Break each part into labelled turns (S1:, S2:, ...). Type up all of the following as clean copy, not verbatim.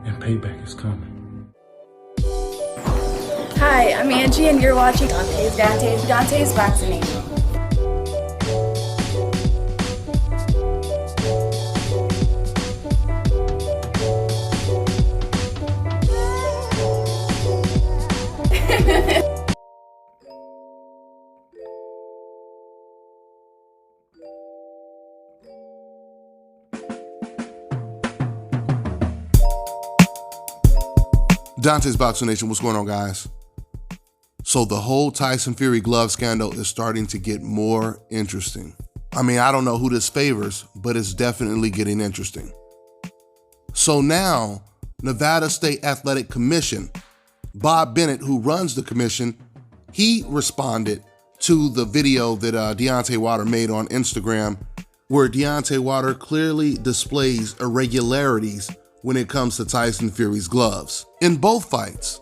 S1: and payback is coming.
S2: Hi, I'm Angie, and you're watching Deontay's Vaccinated.
S3: Dante's Boxing Nation, what's going on, guys? So the whole Tyson Fury glove scandal is starting to get more interesting. I mean, I don't know who this favors, but it's definitely getting interesting. So now, Nevada State Athletic Commission, Bob Bennett, who runs the commission, he responded to the video that Deontay Wilder made on Instagram, where Deontay Wilder clearly displays irregularities when it comes to Tyson Fury's gloves in both fights.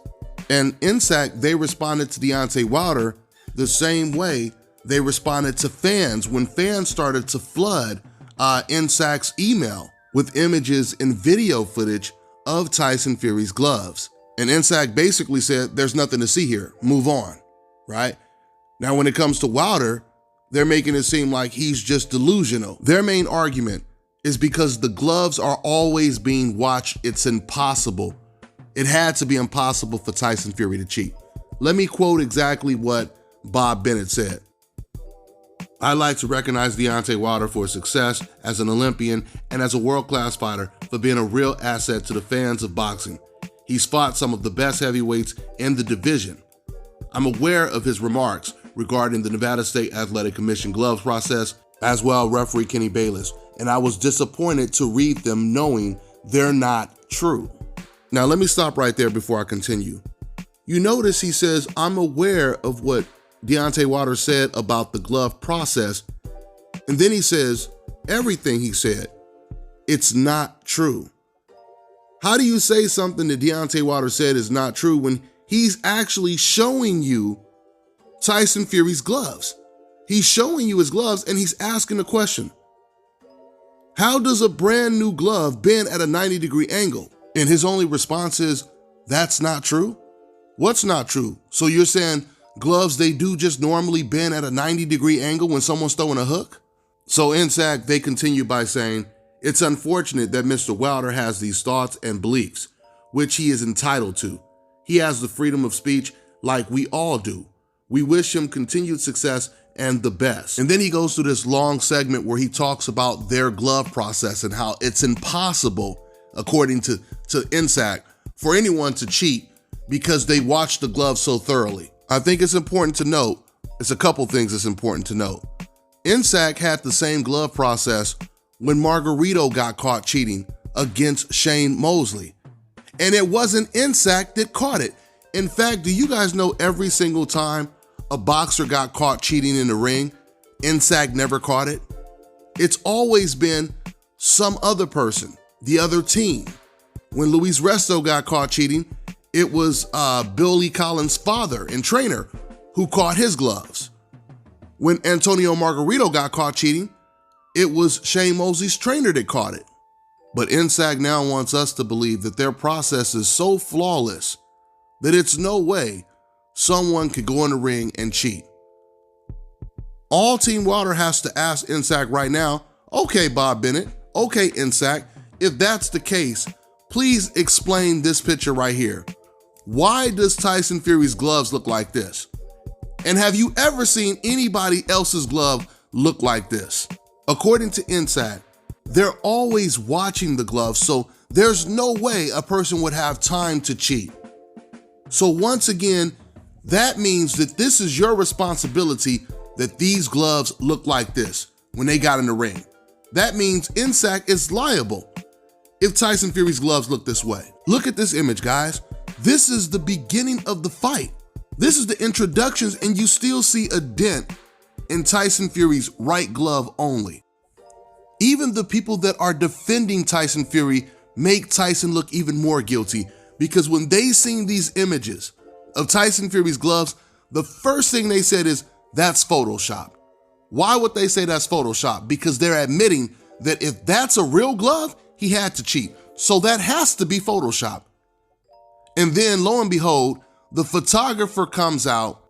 S3: And Nsac, they responded to Deontay Wilder the same way they responded to fans when fans started to flood Nsac's email with images and video footage of Tyson Fury's gloves. And Nsac basically said, there's nothing to see here, move on, right? Now, when it comes to Wilder, they're making it seem like he's just delusional. Their main argument is because the gloves are always being watched. It's impossible. It had to be impossible for Tyson Fury to cheat. Let me quote exactly what Bob Bennett said. "I'd like to recognize Deontay Wilder for his success as an Olympian and as a world-class fighter, for being a real asset to the fans of boxing. He's fought some of the best heavyweights in the division. I'm aware of his remarks regarding the Nevada State Athletic Commission gloves process, as well referee Kenny Bayless, and I was disappointed to read them knowing they're not true." Now, let me stop right there before I continue. You notice he says, I'm aware of what Deontay Wilder said about the glove process, and then he says, everything he said, it's not true. How do you say something that Deontay Wilder said is not true when he's actually showing you Tyson Fury's gloves? He's showing you his gloves and he's asking a question. How does a brand new glove bend at a 90-degree angle? And his only response is, that's not true? What's not true? So you're saying gloves, they do just normally bend at a 90-degree angle when someone's throwing a hook? So Nsac, they continue by saying, it's unfortunate that Mr. Wilder has these thoughts and beliefs, which he is entitled to. He has the freedom of speech like we all do. We wish him continued success and the best. And then he goes through this long segment where he talks about their glove process and how it's impossible, according to Nsac, for anyone to cheat because they watched the gloves so thoroughly. I think it's important to note, it's a couple things that's important to note. Nsac had the same glove process when Margarito got caught cheating against Shane Mosley. And it wasn't Nsac that caught it. In fact, do you guys know every single time a boxer got caught cheating in the ring, Nsac never caught it? It's always been some other person, the other team. When Luis Resto got caught cheating, it was Billy Collins' father and trainer who caught his gloves. When Antonio Margarito got caught cheating, it was Shane Mosley's trainer that caught it. But Nsac now wants us to believe that their process is so flawless that it's no way someone could go in the ring and cheat. All Team Wilder has to ask Nsac right now, okay, Bob Bennett, okay, Nsac, if that's the case, please explain this picture right here. Why does Tyson Fury's gloves look like this? And have you ever seen anybody else's glove look like this? According to Nsac, they're always watching the gloves, so there's no way a person would have time to cheat. So once again, that means that this is your responsibility that these gloves look like this when they got in the ring. That means Nsac is liable if Tyson Fury's gloves look this way. Look at this image, guys. This is the beginning of the fight. This is the introductions, and you still see a dent in Tyson Fury's right glove only. Even the people that are defending Tyson Fury make Tyson look even more guilty, because when they seen these images of Tyson Fury's gloves, the first thing they said is, that's Photoshop. Why would they say that's Photoshop? Because they're admitting that if that's a real glove, he had to cheat. So that has to be Photoshop. And then lo and behold, the photographer comes out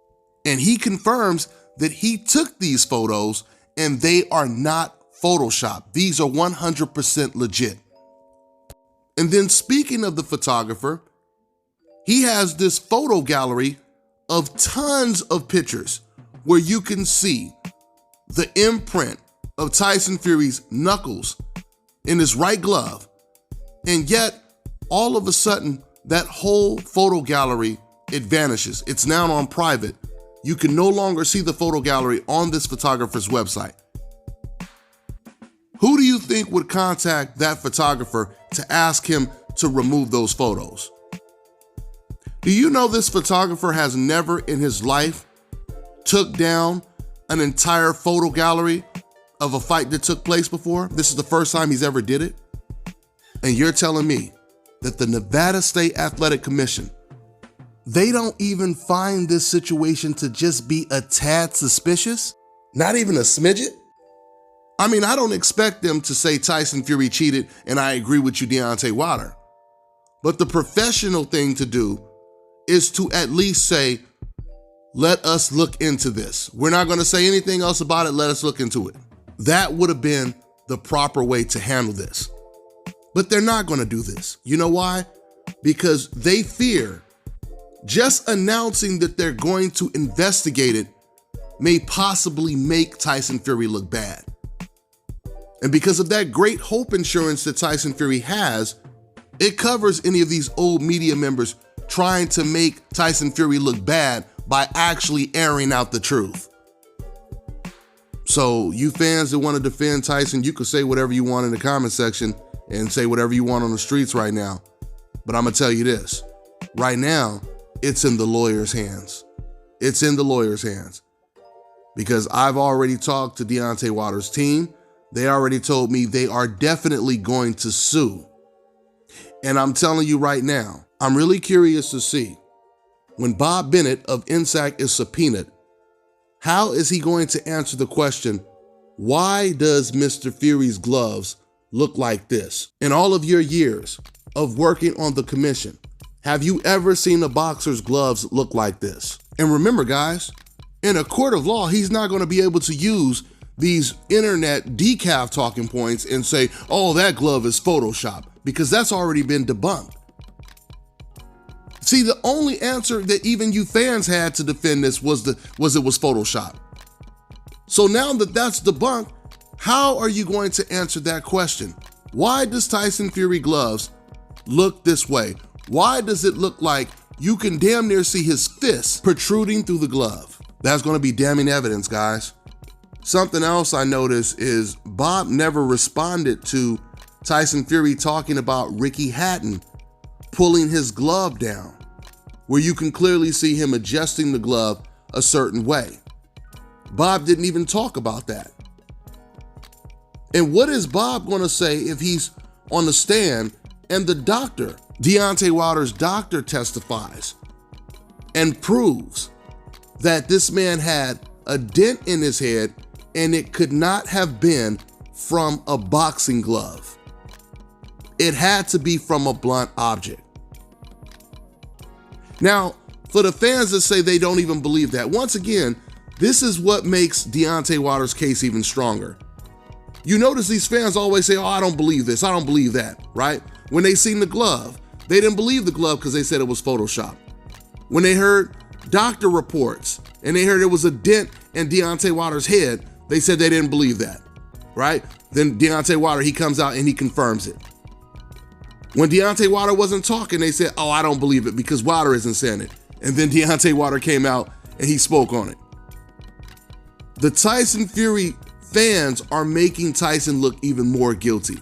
S3: and he confirms that he took these photos and they are not Photoshop. These are 100% legit. And then speaking of the photographer, he has this photo gallery of tons of pictures where you can see the imprint of Tyson Fury's knuckles in his right glove. And yet, all of a sudden, that whole photo gallery, it vanishes. It's now on private. You can no longer see the photo gallery on this photographer's website. Who do you think would contact that photographer to ask him to remove those photos? Do you know this photographer has never in his life took down an entire photo gallery of a fight that took place before? This is the first time he's ever did it. And you're telling me that the Nevada State Athletic Commission, they don't even find this situation to just be a tad suspicious? Not even a smidget? I mean, I don't expect them to say Tyson Fury cheated and I agree with you, Deontay Wilder. But the professional thing to do is to at least say, let us look into this. We're not going to say anything else about it. Let us look into it. That would have been the proper way to handle this. But they're not going to do this. You know why? Because they fear just announcing that they're going to investigate it may possibly make Tyson Fury look bad. And because of that great hope insurance that Tyson Fury has, it covers any of these old media members trying to make Tyson Fury look bad by actually airing out the truth. So you fans that want to defend Tyson, you could say whatever you want in the comment section and say whatever you want on the streets right now. But I'm gonna tell you this, right now, it's in the lawyer's hands. It's in the lawyer's hands. Because I've already talked to Deontay Wilder's team. They already told me they are definitely going to sue. And I'm telling you right now, I'm really curious to see when Bob Bennett of Nsac is subpoenaed, how is he going to answer the question, why does Mr. Fury's gloves look like this? In all of your years of working on the commission, have you ever seen a boxer's gloves look like this? And remember, guys, in a court of law, he's not going to be able to use these internet decaf talking points and say, oh, that glove is Photoshop, because that's already been debunked. See, the only answer that even you fans had to defend this was it was Photoshop. So now that that's debunked, how are you going to answer that question? Why does Tyson Fury gloves look this way? Why does it look like you can damn near see his fist protruding through the glove? That's going to be damning evidence, guys. Something else I noticed is Bob never responded to Tyson Fury talking about Ricky Hatton pulling his glove down, where you can clearly see him adjusting the glove a certain way. Bob didn't even talk about that. And what is Bob going to say if he's on the stand and the doctor, Deontay Wilder's doctor, testifies and proves that this man had a dent in his head and it could not have been from a boxing glove? It had to be from a blunt object. Now, for the fans that say they don't even believe that, once again, this is what makes Deontay Wilder's case even stronger. You notice these fans always say, oh, I don't believe this, I don't believe that, right? When they seen the glove, they didn't believe the glove because they said it was Photoshop. When they heard doctor reports and they heard it was a dent in Deontay Wilder's head, they said they didn't believe that, right? Then Deontay Wilder, he comes out and he confirms it. When Deontay Wilder wasn't talking, they said, oh, I don't believe it because Wilder isn't saying it. And then Deontay Wilder came out and he spoke on it. The Tyson Fury fans are making Tyson look even more guilty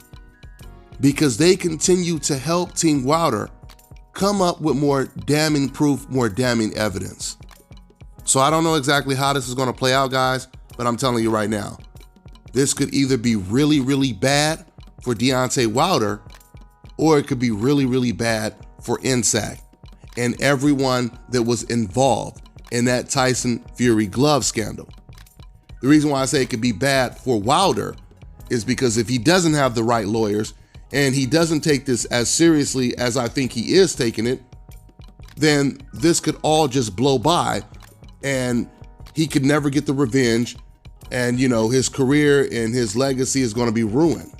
S3: because they continue to help Team Wilder come up with more damning proof, more damning evidence. So I don't know exactly how this is going to play out, guys, but I'm telling you right now, this could either be really, really bad for Deontay Wilder, or it could be really, really bad for Nsac and everyone that was involved in that Tyson Fury glove scandal. The reason why I say it could be bad for Wilder is because if he doesn't have the right lawyers and he doesn't take this as seriously as I think he is taking it, then this could all just blow by and he could never get the revenge, and his career and his legacy is going to be ruined.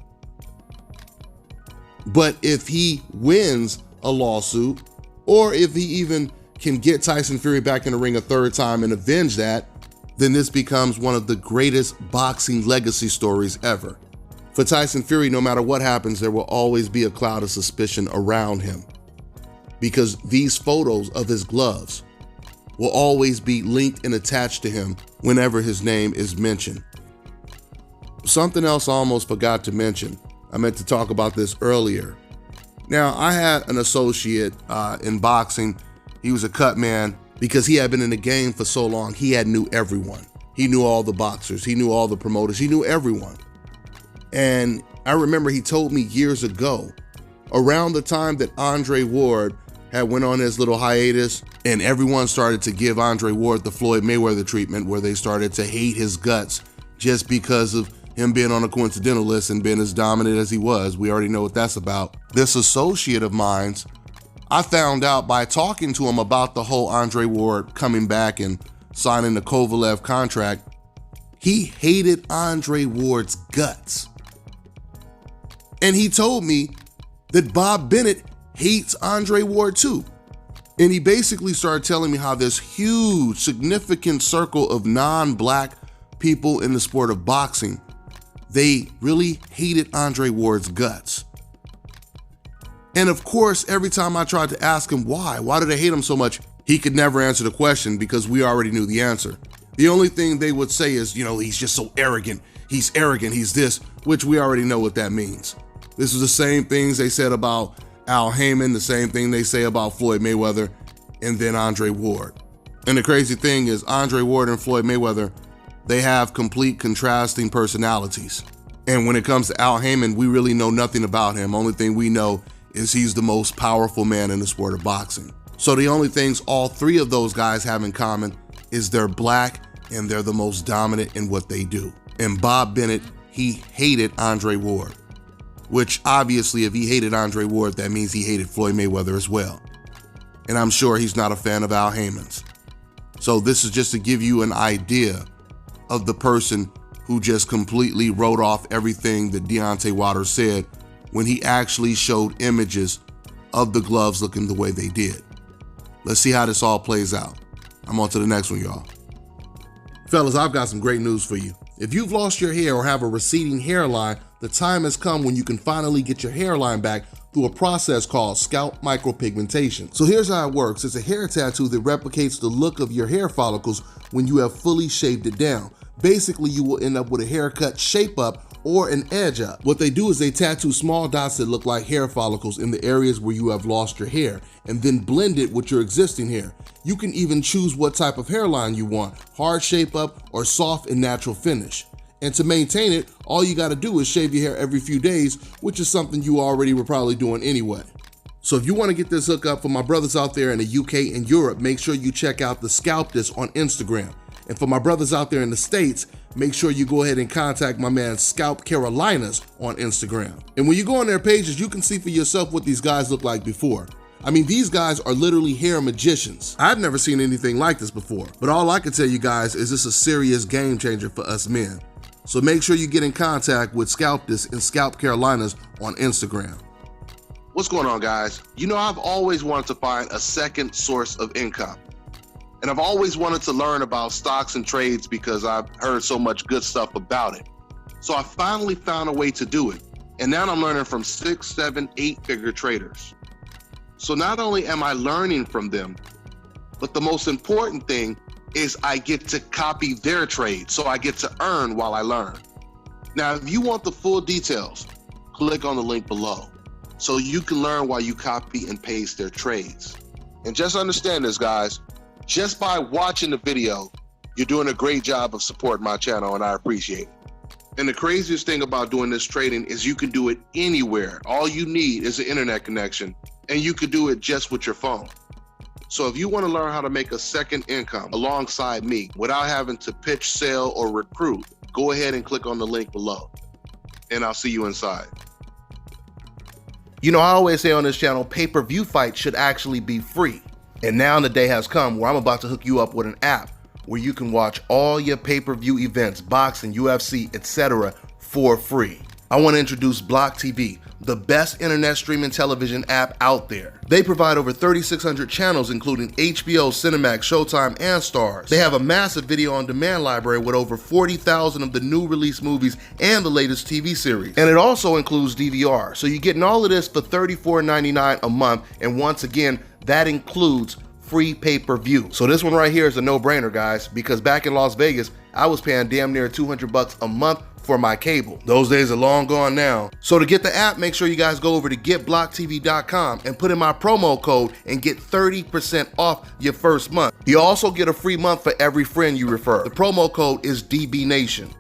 S3: But if he wins a lawsuit, or if he even can get Tyson Fury back in the ring a third time and avenge that, then this becomes one of the greatest boxing legacy stories ever. For Tyson Fury, no matter what happens, there will always be a cloud of suspicion around him, because these photos of his gloves will always be linked and attached to him whenever his name is mentioned. Something else I almost forgot to mention. I meant to talk about this earlier. Now, I had an associate in boxing. He was a cut man. Because he had been in the game for so long, he had knew everyone. He knew all the boxers, he knew all the promoters, he knew everyone. And I remember he told me years ago, around the time that Andre Ward had went on his little hiatus and everyone started to give Andre Ward the Floyd Mayweather treatment, where they started to hate his guts just because of him being on a coincidental list and being as dominant as he was. We already know what that's about. This associate of mine's, I found out by talking to him about the whole Andre Ward coming back and signing the Kovalev contract. He hated Andre Ward's guts. And he told me that Bob Bennett hates Andre Ward too. And he basically started telling me how this huge, significant circle of non-black people in the sport of boxing, they really hated Andre Ward's guts. And of course, every time I tried to ask him why do they hate him so much, he could never answer the question because we already knew the answer. The only thing they would say is, he's just so arrogant. He's arrogant, he's this, which we already know what that means. This is the same things they said about Al Heyman, the same thing they say about Floyd Mayweather, and then Andre Ward. And the crazy thing is, Andre Ward and Floyd Mayweather, they have complete contrasting personalities. And when it comes to Al Heyman, we really know nothing about him. Only thing we know is he's the most powerful man in the sport of boxing. So the only things all three of those guys have in common is they're black and they're the most dominant in what they do. And Bob Bennett, he hated Andre Ward, which obviously if he hated Andre Ward, that means he hated Floyd Mayweather as well. And I'm sure he's not a fan of Al Heyman's. So this is just to give you an idea of the person who just completely wrote off everything that Deontay Wilder said when he actually showed images of the gloves looking the way they did. Let's see how this all plays out. I'm on to the next one, y'all. Fellas, I've got some great news for you. If you've lost your hair or have a receding hairline, the time has come when you can finally get your hairline back through a process called scalp micropigmentation. So here's how it works. It's a hair tattoo that replicates the look of your hair follicles when you have fully shaved it down. Basically, you will end up with a haircut shape up or an edge up. What they do is they tattoo small dots that look like hair follicles in the areas where you have lost your hair and then blend it with your existing hair. You can even choose what type of hairline you want, hard shape up or soft and natural finish. And to maintain it, all you gotta do is shave your hair every few days, which is something you already were probably doing anyway. So if you wanna get this hookup for my brothers out there in the UK and Europe, make sure you check out the Scalp This on Instagram. And for my brothers out there in the States, make sure you go ahead and contact my man Scalp Carolinas on Instagram. And when you go on their pages, you can see for yourself what these guys look like before. I mean, these guys are literally hair magicians. I've never seen anything like this before, but all I can tell you guys is this a serious game changer for us men. So make sure you get in contact with Scalp This and Scalp Carolinas on Instagram. What's going on, guys? I've always wanted to find a second source of income. And I've always wanted to learn about stocks and trades because I've heard so much good stuff about it. So I finally found a way to do it. And now I'm learning from 6, 7, 8-figure traders. So not only am I learning from them, but the most important thing is I get to copy their trade. So I get to earn while I learn. Now, if you want the full details, click on the link below so you can learn while you copy and paste their trades. And just understand this, guys. Just by watching the video, you're doing a great job of supporting my channel, and I appreciate it. And the craziest thing about doing this trading is you can do it anywhere. All you need is an internet connection, and you can do it just with your phone. So if you want to learn how to make a second income alongside me without having to pitch, sell, or recruit, go ahead and click on the link below, and I'll see you inside. You know, I always say on this channel, pay-per-view fights should actually be free. And now the day has come where I'm about to hook you up with an app where you can watch all your pay-per-view events, boxing, UFC, etc. for free. I want to introduce Block TV, the best internet streaming television app out there. They provide over 3,600 channels including HBO, Cinemax, Showtime, and Stars. They have a massive video on demand library with over 40,000 of the new release movies and the latest TV series. And it also includes DVR, so you're getting all of this for $34.99 a month, and once again, that includes free pay-per-view. So this one right here is a no-brainer, guys, because back in Las Vegas, I was paying damn near $200 a month for my cable. Those days are long gone now. So to get the app, make sure you guys go over to getblocktv.com and put in my promo code and get 30% off your first month. You also get a free month for every friend you refer. The promo code is DBNation.